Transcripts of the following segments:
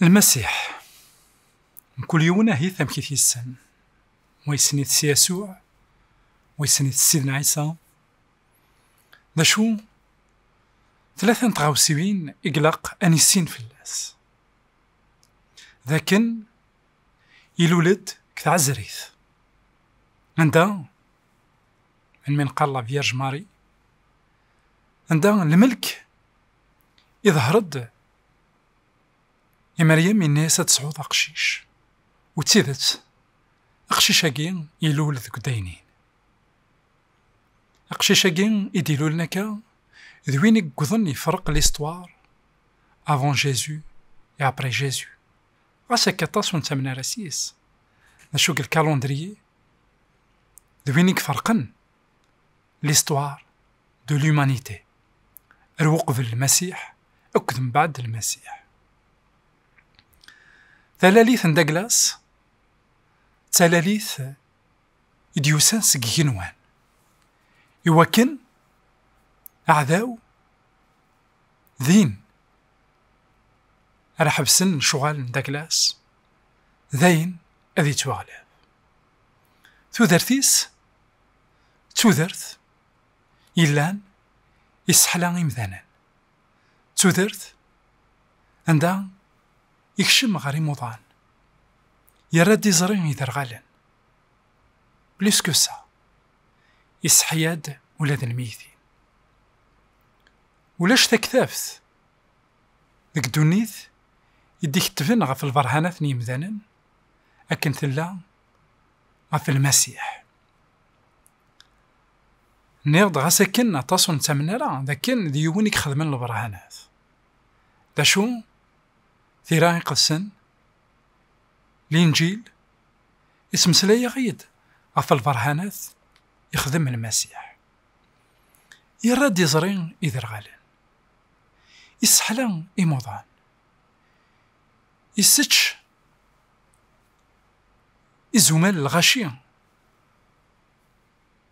المسيح كل يونا هي ثم كيف يسن ويسنيت يسوع ويسنيت سيدنا عيسى ذا شو ثلاثة تغاوسيين إقلاق أنيسين في الناس ذاكن يلولد كتعزريث عندها من قال لا فيرج ماري عندها الملك يظهرد يا مريم الناس تسعود أقشيش وتسيدت أقشيشاكين يلول ذك داينين أقشيشاكين يديروا لنا كا ذوين يقضن يفرق ليستوار افون جيزو et après جيزو غاسا كاطاس ونتمنى راسيس نشوق الكالندريي ذوين يفرقن ليستوار دو لومانيتي الوقف المسيح أكد من بعد المسيح ثلاليث نداكلاس ثلاليث يديوسان سكينوان يوكن أعداو ذين على حبسن شغال نداكلاس ذين أذي توغلب تودرثيس تودرث يلان يسحلان إمذانا تودرث عندها يكشم غاري موضان يراد يزرين يدرغالن بليس كو سا يسحياد ولاد الميثين ولاش تكتافت ذك دونيث يديك تفن غف البرهانات نيمذانا أكن ثلا غف المسيح نيرد غاساكن أطاسو نتامنرا ذاكن ديونيك خدمن البرهانات دا شو ثيران قلسن الإنجيل اسم سلايا غيد غف البرهانات يخدم المسيح يراد يزرين إذرغالن يسحلان إموضان يسجش إزومال الغاشية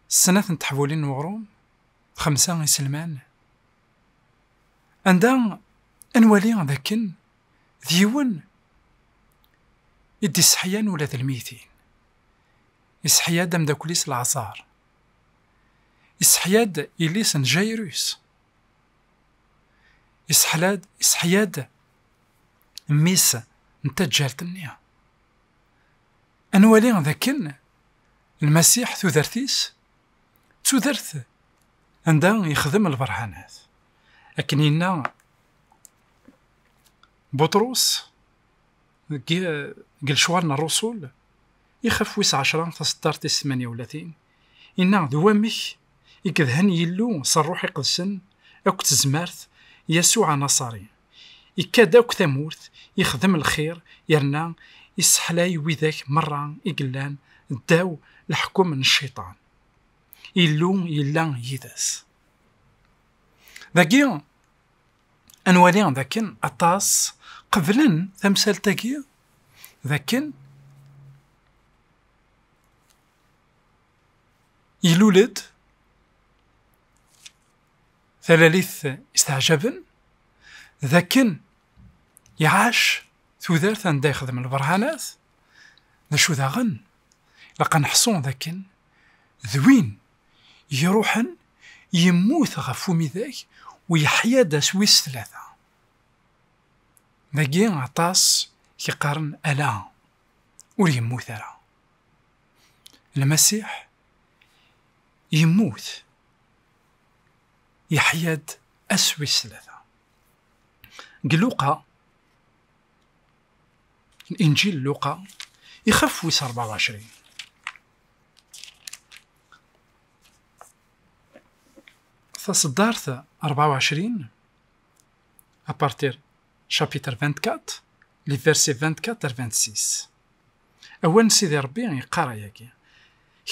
السنة نتحولين وغروم 5 يسلمان عندها أنوالي ذاكن ذيون يدي سحيان ولا الميتين يسحياد دم داكوليس العصار يسحياد إليس نجايروس يسحياد ميس نتجالت النيا أنوالي ذاكن المسيح ثوذرثيس تودرث عندها يخدم البرهانات لكن إنا بطرس قل شوارنا الرسول يخف ويس 10 16 38 إنا دوامك يكذهن يلو صروح يقدسن أكت زمارث يسوع نصاري يكاد أك ثمورث يخدم الخير يرنا يسحلاي وذاك مرة يقلان داو الحكم من الشيطان يلو يلا يداس ذاكي أنوالي ذاكن أطاس قبلن ثمثال تاكي ذاكن يلولد ثلاليث استعجابن ذاكن يعاش ثوذارث عندها يخدم البرهانات ذا شو ذا غن لقا نحصون ذاكن ذوين يروحن يموت غفو ميذاك ويحيا دا سويس 3 ذاكي عطاس كيقارن ألا وريموت راه المسيح يموت يحياد أسويس 3 لوقا الإنجيل لوقا يخف ويس 24 فصدارث 24 أبارتير شابيتر 24 لي فيرسي 24 26 أولا سيدي ربي يقرا ياكي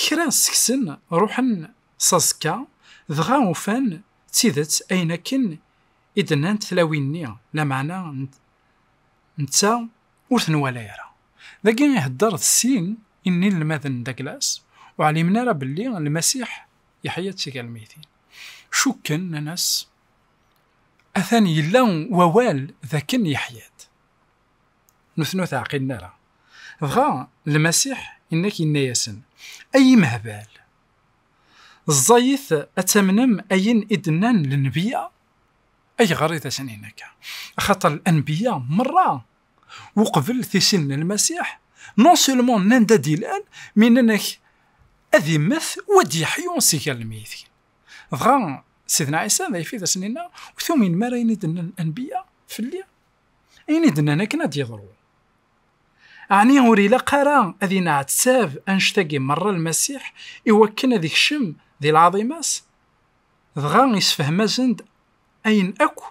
كرا سكسن روحن صازكا دغا وفان تيدت أين كن إدنان تلاويني لا معنى نتا ورث نوالا يرى ذاكي يهدر السين إني الماذن داكلاس وعلمنا راه بلي المسيح يحيى تيكا الميتين شو كان ناس أثاني يلا ووال ذاكن يحياد نثنو تعقلنا راه بغا المسيح إنك إنا ياسن أي مهبال الزايث أتمنم أين إدنان للنبياء أي غريضة سنينك خاطر الأنبياء مرة وقبل في سن المسيح نون سولمون نندا ديلان من أنك أذي مث ودي حيون سيكا الميثين بغا سيدنا عيسى ذا يفيد سنينا وثومين ما راين إدنان الأنبياء في الليل أين إدنان كنا ديضرو أعني أوري لقرا أذي نعتساف أنشتاقي مرة المسيح إوكنا ذيك الشم ذي العظيماس دغا يسفهم زند أين أكو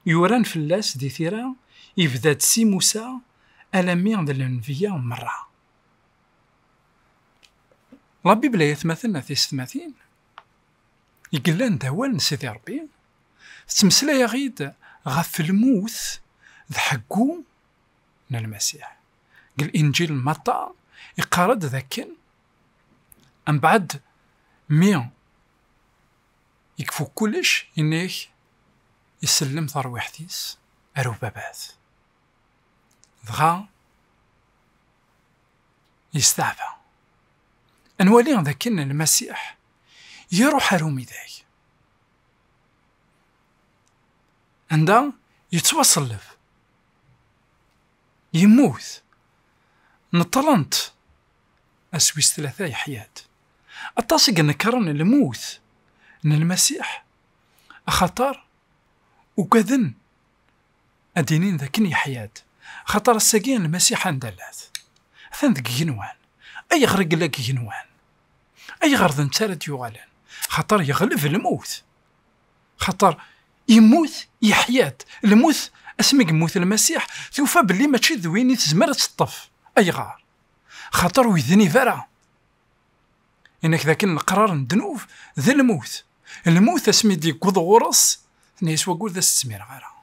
يوران فلاس دي ثيرا يفداد سي موسى ألمي ذي الأنبياء مرة لا بيبلا يتمثلنا في ستماثين يقلان دوال سيدي ربي تمسلا يا غيد غف الموت ضحكو من المسيح قال إنجيل متى يقارد ذاكن أم بعد مية يكفو كلش إنه يسلم ثروي حديث أرو بابات دغا يستعفى أنوالي ذاكن المسيح يروح رومي داي عندها يتوصلف يموت نطلنت أسويس ثلاثة يحياد التصق نكرن الموت ان المسيح خطر وكذن ادينين ذاكني حياد خطر الساقين المسيح اندلات ثان ذك جنوان اي غرق لك جنوان اي غرض انتارد يغالن خطر يغلب الموت خطر يموت يحياد الموت اسمك موت المسيح ثوفى باللي ما تشد ويني تزمر تطف اي غار خطر ويذني فرا انك ذاك القرار ندنوف ذا الموت الموت اسمي دي قض غرس نيس وقول ذا السمير غيرها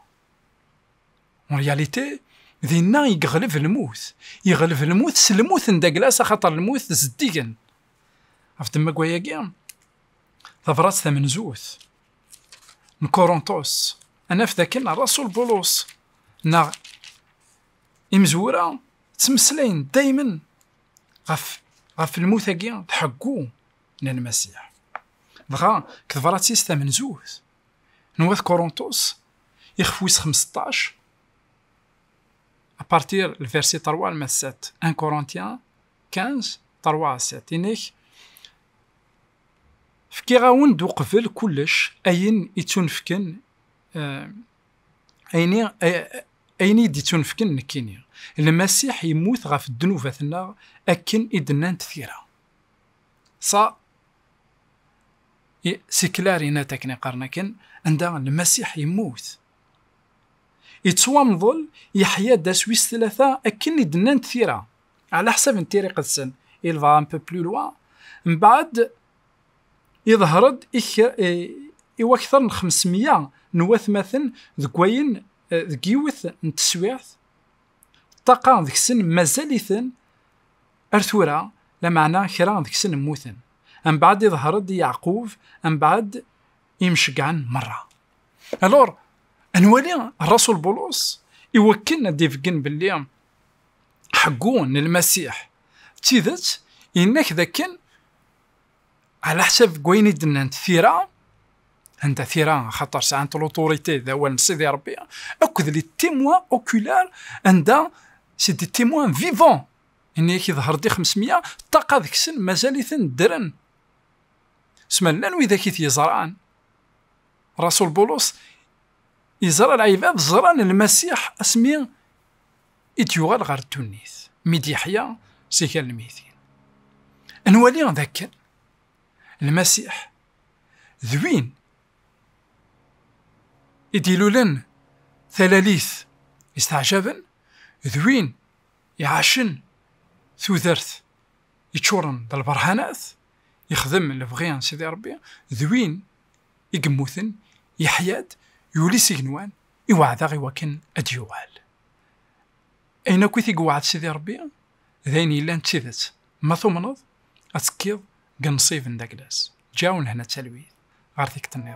en réalité ذينا يغلب الموت يغلب الموت سلموت نداكلاس خاطر الموت زديقن عرفت ما كواياكيا ثفرات ثمن زوث نكورونتوس انا في ذاك الرسول بولس نا امزورا تمسلين دايما غف الموت كيا تحقو من المسيح دغا كثفرات سيستا من زوث نواث كورونتوس يخفويس 15 أبارتير الفيرسي 3 الماث 7 1 كورنتيان 15 3 7 إنك فكي غاون دو قبل كلش أين يتنفكن أين يتنفكن نكيني المسيح يموت غاف الدنوباتنا أكن إدنان تثيرا صا سيكلارينا تكني قرنكن عندها المسيح يموت يتوامضل يحيا دا سويس ثلاثة أكن إدنان تثيرا على حسب نتيري قدسن il va un peu plus loin من بعد يظهرد إوا أكثر من 500 نواث مثلا ذكوين ذكيوث نتسويعث طاقة ذك السن مازاليثن أرثورا لا معنى كرا ذك السن موثن من بعد يظهرد يعقوب من بعد يمشقعن مرة ألور أنوالي الرسول بولس يوكلنا ديفقن باللي حقون المسيح تيذت إنك ذاكن على حسب كوين يدنا ثيرا أنت ثيرا خاطر ساعات لوطوريتي ذا هو سيدي ربي أكد لي تيموان أوكولار عندها سي دي تيموان فيفون إنك يظهر دي 500 طاقة ذيك السن مازاليثن درن سمالان وإذا كيت يزرعان رسول بولس يزرع العباد زران المسيح اسمي إتيوغال غار تونيث ميد يحيى سيكال الميثين أنوالي ذاك المسيح ذوين يديلولن ثلاليث يستعجبن ذوين يعاشن ثوثرث يتشورن دا البرهانات يخدم البغيان سيدي ربي ذوين يقموثن يحياد يولي سيغنوان يوعد غيوكن أديوال أين كويثي قوعد سيدي ربي ذين إلا نتسيدت ما ثمنض أتكيض قنصيف نداكلاس جاون هنا تسلويث غار ذيك التنيض